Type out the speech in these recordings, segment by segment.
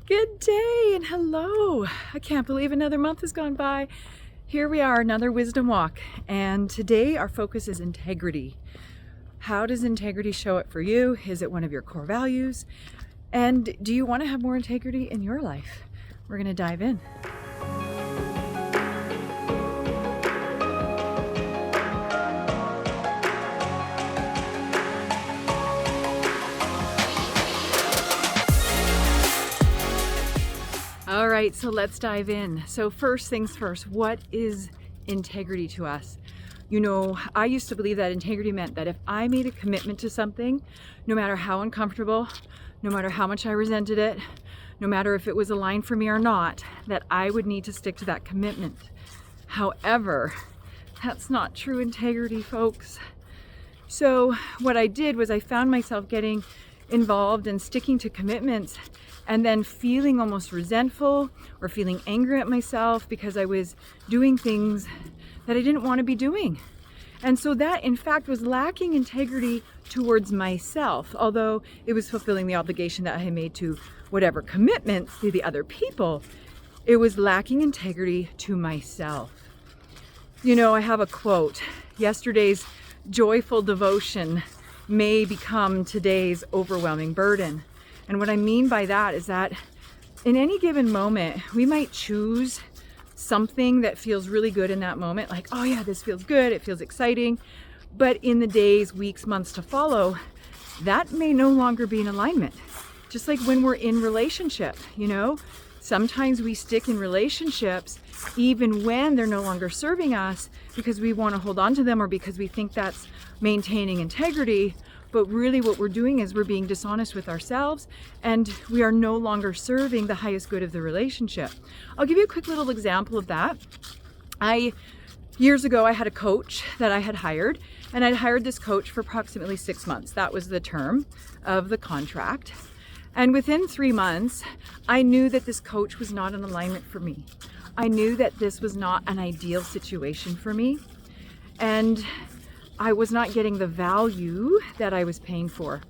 Good day and hello. I can't believe another month has gone by. Here we are, another Wisdom Walk. And today our focus is integrity. How does integrity show up for you? Is it one of your core values? And do you want to have more integrity in your life? We're going to dive in. All right, so let's dive in. So first things first, what is integrity to us? You know, I used to believe that integrity meant that if I made a commitment to something, no matter how uncomfortable, no matter how much I resented it, no matter if it was aligned for me or not, that I would need to stick to that commitment. However, that's not true integrity, folks. So what I did was I found myself getting involved and sticking to commitments and then feeling almost resentful or feeling angry at myself because I was doing things that I didn't want to be doing. And so that in fact was lacking integrity towards myself, although it was fulfilling the obligation that I had made to whatever commitments to the other people. It was lacking integrity to myself. You know, I have a quote, yesterday's joyful devotion may become today's overwhelming burden. And what I mean by that is that in any given moment, we might choose something that feels really good in that moment, like, oh yeah, this feels good, it feels exciting. But in the days, weeks, months to follow, that may no longer be in alignment. Just like when we're in relationship, you know, sometimes we stick in relationships even when they're no longer serving us because we want to hold on to them or because we think that's maintaining integrity. But really what we're doing is we're being dishonest with ourselves and we are no longer serving the highest good of the relationship. I'll give you a quick little example of that. Years ago, I had a coach that I had hired, and I'd hired this coach for approximately 6 months. That was the term of the contract. And within 3 months, I knew that this coach was not in alignment for me. I knew that this was not an ideal situation for me. And I was not getting the value that I was paying for.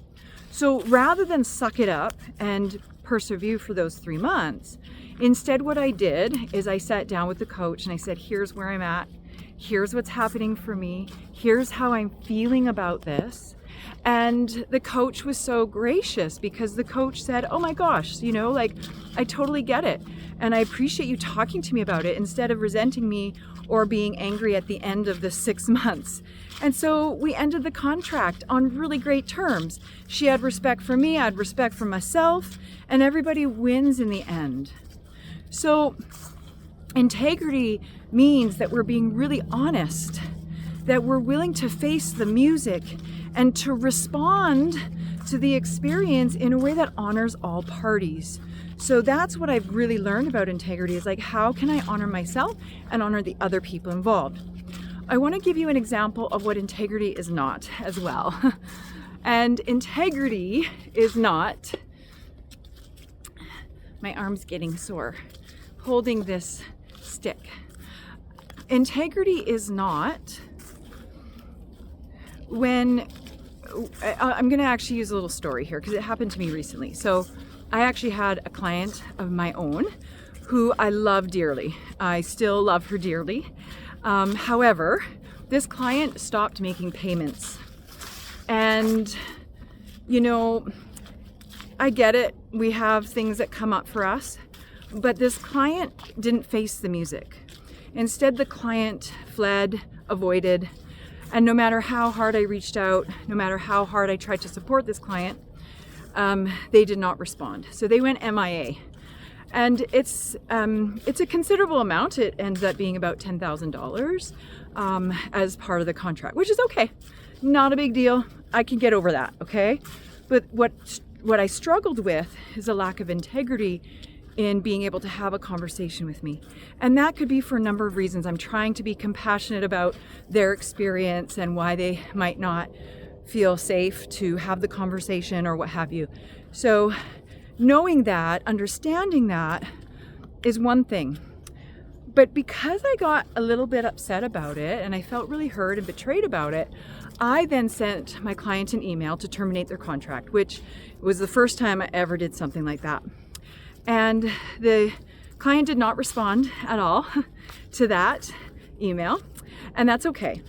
So rather than suck it up and persevere for those 3 months, instead what I did is I sat down with the coach and I said, here's where I'm at. Here's what's happening for me. Here's how I'm feeling about this. And the coach was so gracious because the coach said, oh my gosh, you know, like, I totally get it. And I appreciate you talking to me about it instead of resenting me or being angry at the end of the 6 months. And so we ended the contract on really great terms. She had respect for me, I had respect for myself, and everybody wins in the end. So integrity means that we're being really honest, that we're willing to face the music and to respond to the experience in a way that honors all parties. So that's what I've really learned about integrity is like, how can I honor myself and honor the other people involved? I want to give you an example of what integrity is not as well. And integrity is not, my arm's getting sore, holding this stick. Integrity is not when, I'm going to actually use a little story here because it happened to me recently. So I actually had a client of my own who I love dearly. I still love her dearly. However, this client stopped making payments. And, you know, I get it. We have things that come up for us. But this client didn't face the music. Instead, the client fled, avoided. And no matter how hard I reached out, no matter how hard I tried to support this client, they did not respond. So they went MIA. And it's a considerable amount. It ends up being about $10,000 as part of the contract, which is okay. Not a big deal. I can get over that, okay? But what I struggled with is a lack of integrity in being able to have a conversation with me. And that could be for a number of reasons. I'm trying to be compassionate about their experience and why they might not feel safe to have the conversation or what have you. So knowing that, understanding that is one thing. But because I got a little bit upset about it and I felt really hurt and betrayed about it, I then sent my client an email to terminate their contract, which was the first time I ever did something like that. And the client did not respond at all to that email, and that's okay.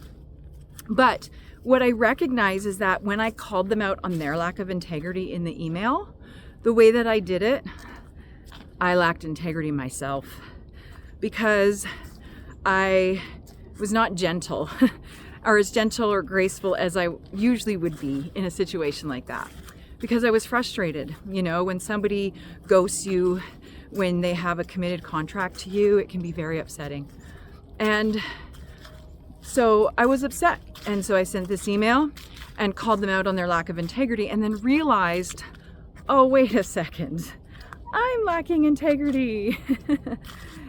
But what I recognize is that when I called them out on their lack of integrity in the email, the way that I did it, I lacked integrity myself, because I was not gentle or as gentle or graceful as I usually would be in a situation like that, because I was frustrated. You know, when somebody ghosts you, when they have a committed contract to you, it can be very upsetting. And so I was upset. And so I sent this email and called them out on their lack of integrity, and then realized, oh, wait a second, I'm lacking integrity.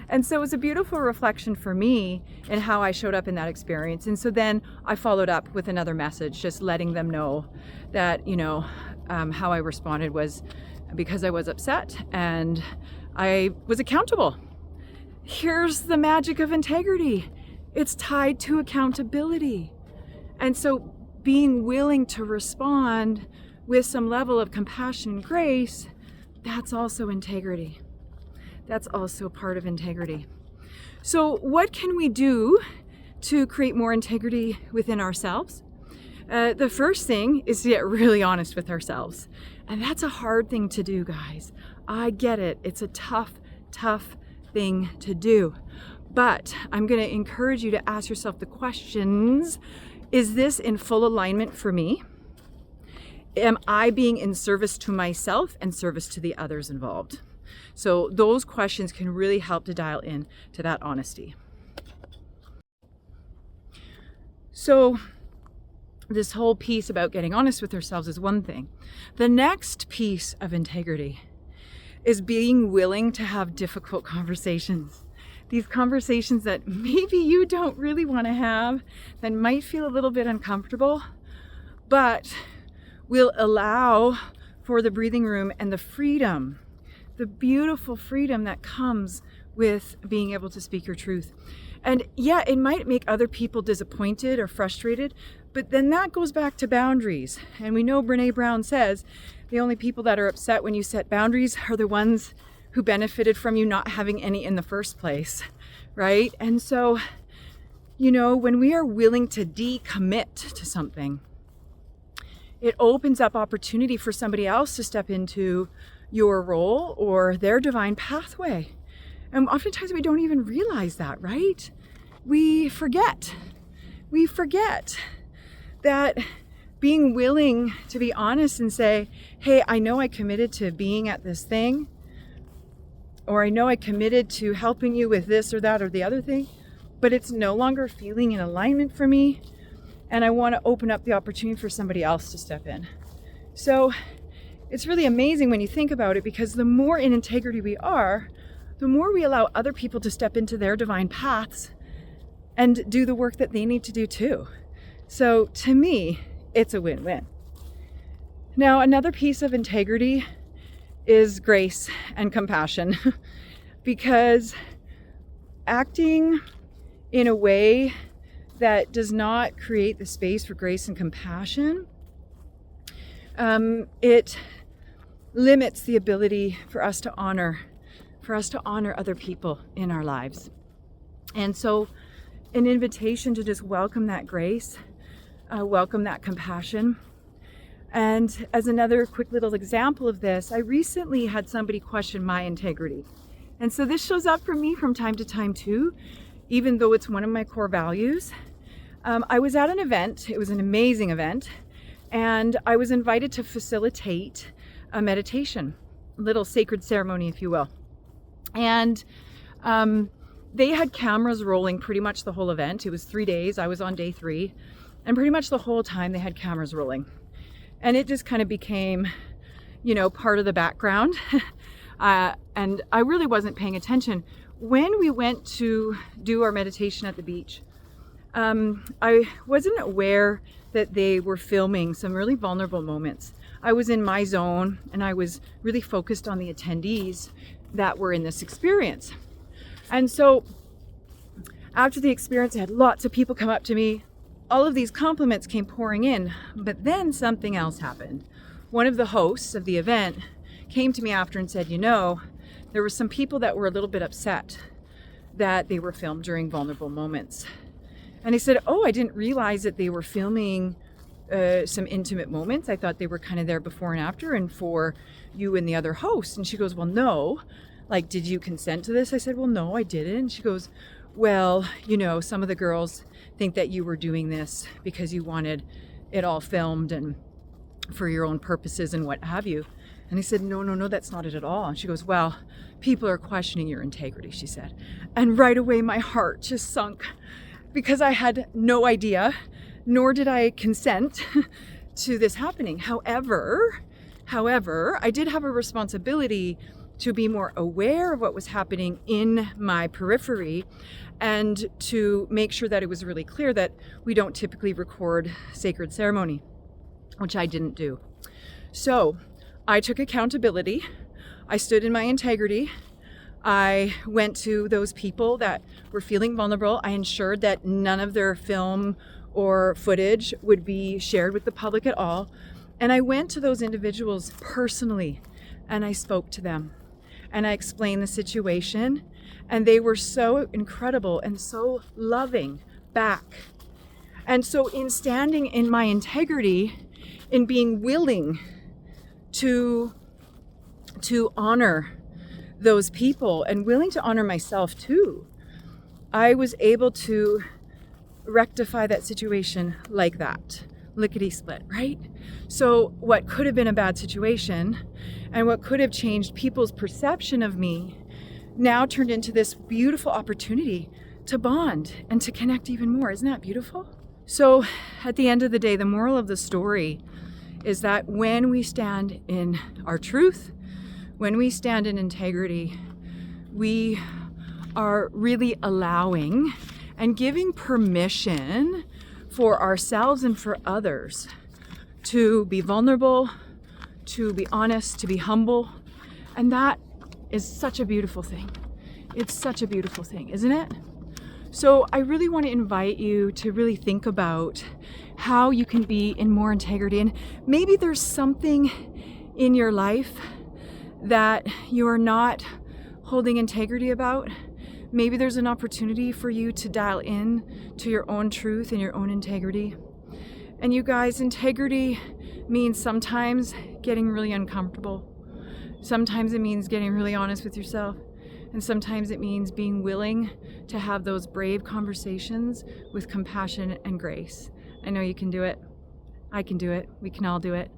And so it was a beautiful reflection for me in how I showed up in that experience. And so then I followed up with another message, just letting them know that, you know, how I responded was because I was upset and I was accountable. Here's the magic of integrity. It's tied to accountability. And so being willing to respond with some level of compassion and grace, that's also integrity. That's also part of integrity. So what can we do to create more integrity within ourselves? The first thing is to get really honest with ourselves. And that's a hard thing to do, guys. I get it. It's a tough thing to do. But I'm going to encourage you to ask yourself the questions. Is this in full alignment for me? Am I being in service to myself and service to the others involved? So those questions can really help to dial in to that honesty. So this whole piece about getting honest with ourselves is one thing. The next piece of integrity is being willing to have difficult conversations. These conversations that maybe you don't really want to have, that might feel a little bit uncomfortable, but will allow for the breathing room and the freedom, the beautiful freedom that comes with being able to speak your truth. And yeah, it might make other people disappointed or frustrated, but then that goes back to boundaries. And we know Brené Brown says the only people that are upset when you set boundaries are the ones who benefited from you not having any in the first place, right? And so, you know, when we are willing to decommit to something, it opens up opportunity for somebody else to step into your role or their divine pathway. And oftentimes we don't even realize that, right? We forget that being willing to be honest and say, hey, I know I committed to being at this thing, or I know I committed to helping you with this or that or the other thing, but it's no longer feeling in alignment for me, and I want to open up the opportunity for somebody else to step in. So it's really amazing when you think about it, because the more in integrity we are, the more we allow other people to step into their divine paths and do the work that they need to do too. So to me, it's a win-win. Now, another piece of integrity is grace and compassion, because acting in a way that does not create the space for grace and compassion, it limits the ability for us to honor other people in our lives. And so an invitation to just welcome that grace, welcome that compassion. And as another quick little example of this, I recently had somebody question my integrity. And so this shows up for me from time to time too, even though it's one of my core values. I was at an event, it was an amazing event, and I was invited to facilitate a meditation, a little sacred ceremony, if you will. And they had cameras rolling pretty much the whole event. It was 3 days, I was on day 3, and pretty much the whole time they had cameras rolling. And it just kind of became, you know, part of the background. And I really wasn't paying attention. When we went to do our meditation at the beach, I wasn't aware that they were filming some really vulnerable moments. I was in my zone and I was really focused on the attendees that were in this experience. And so after the experience, I had lots of people come up to me. All of these compliments came pouring in, but then something else happened. One of the hosts of the event came to me after and said, you know, there were some people that were a little bit upset that they were filmed during vulnerable moments. And I said, oh, I didn't realize that they were filming some intimate moments. I thought they were kind of there before and after and for you and the other host. And she goes, well, no. Like, did you consent to this? I said, well, no, I didn't. And she goes, well, you know, some of the girls think that you were doing this because you wanted it all filmed and for your own purposes and what have you. And I said, no, that's not it at all. And she goes, well, people are questioning your integrity, she said. And right away, my heart just sunk because I had no idea, nor did I consent to this happening. However, I did have a responsibility to be more aware of what was happening in my periphery and to make sure that it was really clear that we don't typically record sacred ceremony, which I didn't do. So I took accountability. I stood in my integrity. I went to those people that were feeling vulnerable. I ensured that none of their film or footage would be shared with the public at all. And I went to those individuals personally and I spoke to them and I explained the situation. And they were so incredible and so loving back. And so in standing in my integrity, in being willing to honor those people and willing to honor myself too, I was able to rectify that situation like that, lickety split, right? So what could have been a bad situation and what could have changed people's perception of me now turned into this beautiful opportunity to bond and to connect even more. Isn't that beautiful? So at the end of the day, the moral of the story is that when we stand in our truth, when we stand in integrity, we are really allowing and giving permission for ourselves and for others to be vulnerable, to be honest, to be humble. And that is such a beautiful thing. It's such a beautiful thing, isn't it? So I really want to invite you to really think about how you can be in more integrity. And maybe there's something in your life that you are not holding integrity about. Maybe there's an opportunity for you to dial in to your own truth and your own integrity. And you guys, integrity means sometimes getting really uncomfortable. Sometimes it means getting really honest with yourself. And sometimes it means being willing to have those brave conversations with compassion and grace. I know you can do it. I can do it. We can all do it.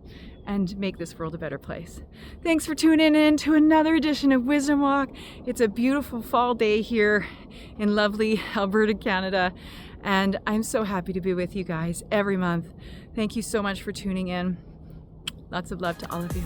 And make this world a better place. Thanks for tuning in to another edition of Wisdom Walk. It's a beautiful fall day here in lovely Alberta, Canada. And I'm so happy to be with you guys every month. Thank you so much for tuning in. Lots of love to all of you.